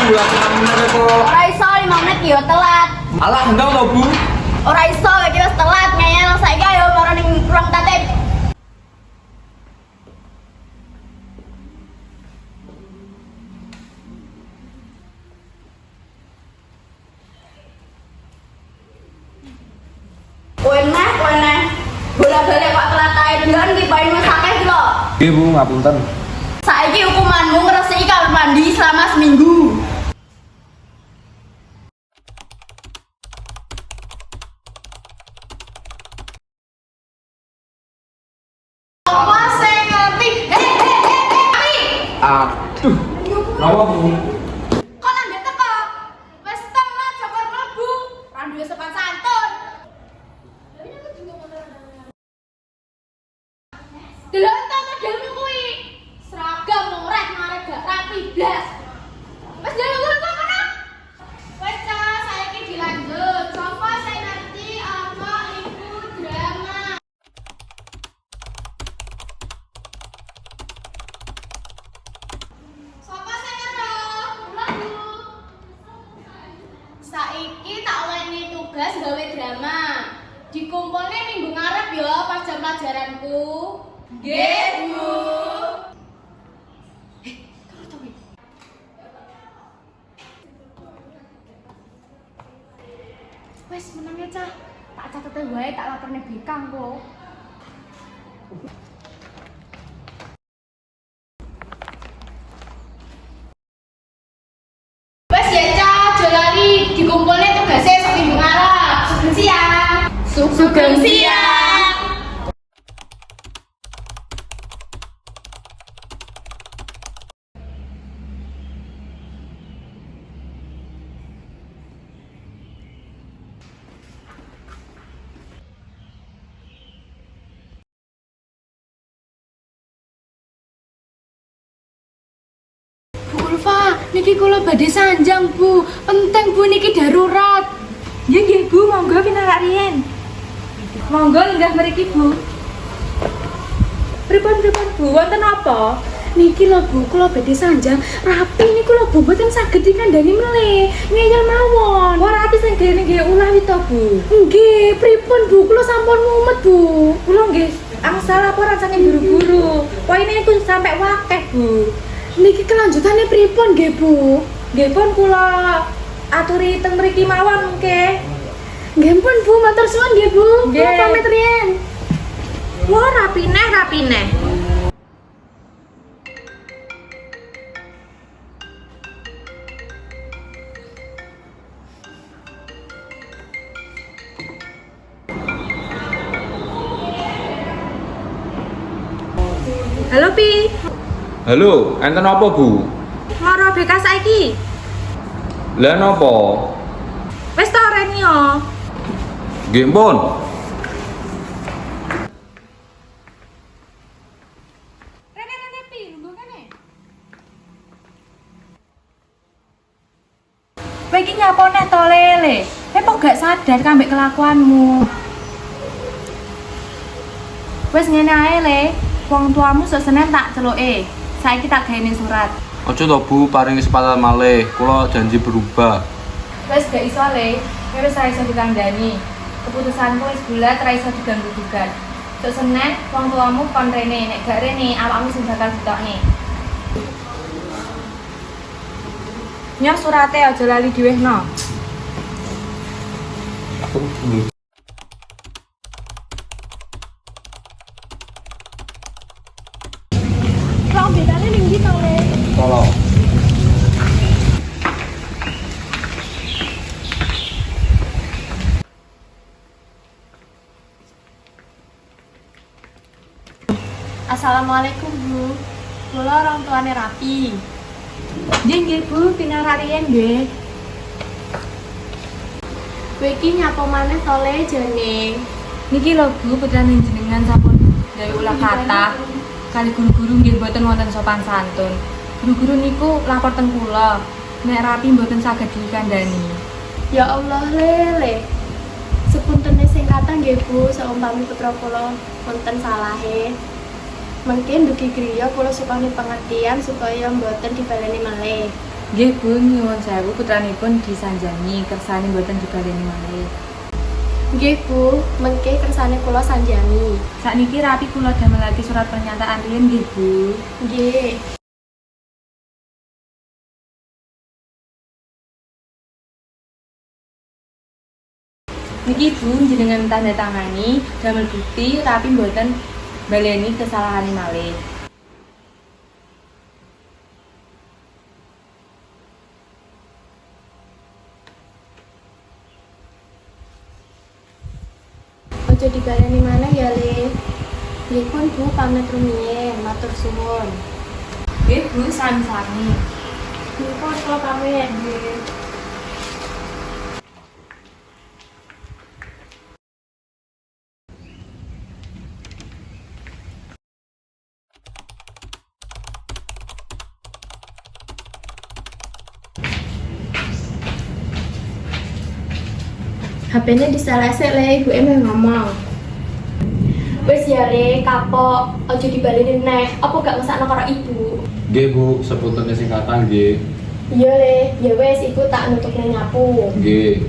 bulan 5 menit kok. Ora iso 5 menit yo telat. Alah endang to, Bu. Ora iso iki wis telat ngeyel saiki ayo loro ning ruang tatip. Kowe bola-bali kok telat ae dhewean iki paling wis akeh iki lho. Nggih, Bu, ngapunten. Saiki hukumanmu ngresiki kamar mandi selama seminggu. Apa sing ngerti? Hei! Aduh. Napa, Bu? Kok nang ndek teko? Wis telat jokor mlebu. Ra duwe sopan santun. Delok ta modelmu kuwi. Seragam wong rek marek gak rapi blas. Wis njaluk kok kono. Wis ta saiki dilanjut. Sapa sing ngerti apa iku drama? Sapa sing ngerti? Lagu. Saiki tak olehne tugas gawe drama. Dikumpulne minggu ngarep ya pas jam pelajaranku. Nggih, Bu. Wes meneng ya, Cah. Tak catete wae tak laporne Bikang kok. Wes ya, Cah, aja lali dikumpulne tugase sak minggu ngarep. Sugeng siang. Sugeng siang. Bu Ulfa, niki kula badhe sanjang, Bu. Penting, Bu, niki darurat. Nggih nggih Bu, monggo pinarak riyen. Monggo lenggah mriki Bu. Pripun Bu, wonten apa? Niki lho Bu, kula badhe sanjang rapi niku lho Bu, mboten saged dikandani melih. Ngeyel mawon. Wah rapi sing kene nggih ulah to Bu. Nggih, pripun Bu? Kula sampun mumet Bu. Kula nggih angsal laporan saking guru-guru. Poine niku sampai wakeh Bu. Niki kelanjutane pripun nggih Bu? Nggih pun kula aturi teng mriki mawon nggih. Nggih pun Bu, matur suwun nggih Bu. Kula Nggih. pamit riyen. Wah rapi neh. Halo Pi, Halo, enten apa, Bu? ngoro BK saiki. Lah napa? Wis ta reni yo. Nggih, pun. Rene Pi, lungguh kene. Kowe iki nyapone to lele. Kowe kok gak sadar kambek kelakuanmu. Wis ngene ae le, wong tuamu sok Senin tak celuke. Saiki tak gaene surat. Aja to, Bu, paring kesempatan malih. Kula janji berubah. Wis gak iso le, kowe wis ra iso ditandani. Keputusanku wis bulat ra iso diganggu-gugat. Sok Senin wong tuamu kon rene, nek gak rene awakmu sing bakal ditokne. Nyor surate aja lali diwehno. Lah bedane ning ndi to, Le? Tolong. Assalamualaikum Bu. Kula orang tuane Rapi. Nggih Bu, pinarak riyen nggih. Kowe iki nyapa maneh to Le jane? Niki lho Bu, putrane jenengan sampun gawe ulah kathah. Kali guru-guru nggih mboten wonten sopan santun. Guru-guru niku lapor teng kula. Nek Rapi mboten saged dikandani. Ya Allah Le. Sepuntene sing kathah nggih Bu, saumpami putra kula wonten salahe. Mungkin dugi griya kula supani pengertian supaya mboten dibaleni malih. Nggih Bu, nyuwun sewu putranipun disanjangi kersane mboten dibaleni malih. Nggih Bu, mengke kersane kula sanjani. Sakniki rapi kula damelake surat pernyataan riyen nggih Bu. Nggih. Niki Bu jenengan tanda tangani damel bukti rapi mboten baleni kesalahane malih. Ojo dibaleni maneh ya, Le. Nggih pun Bu, pamit rumiyin, matur suwun. Nggih Bu, sami-sami. Nggih pun kula pamit. Nggih. HP-nya diselesek, Le, ibu emang ngomong. Wes ya, Le, kapok, ojo dibaleni neh. Apa gak ngesakno karo ibu? Nggih Bu, sepunten singkatan nggih. Iya, Le, ya wes iku tak nutupne nyapu. Nggih.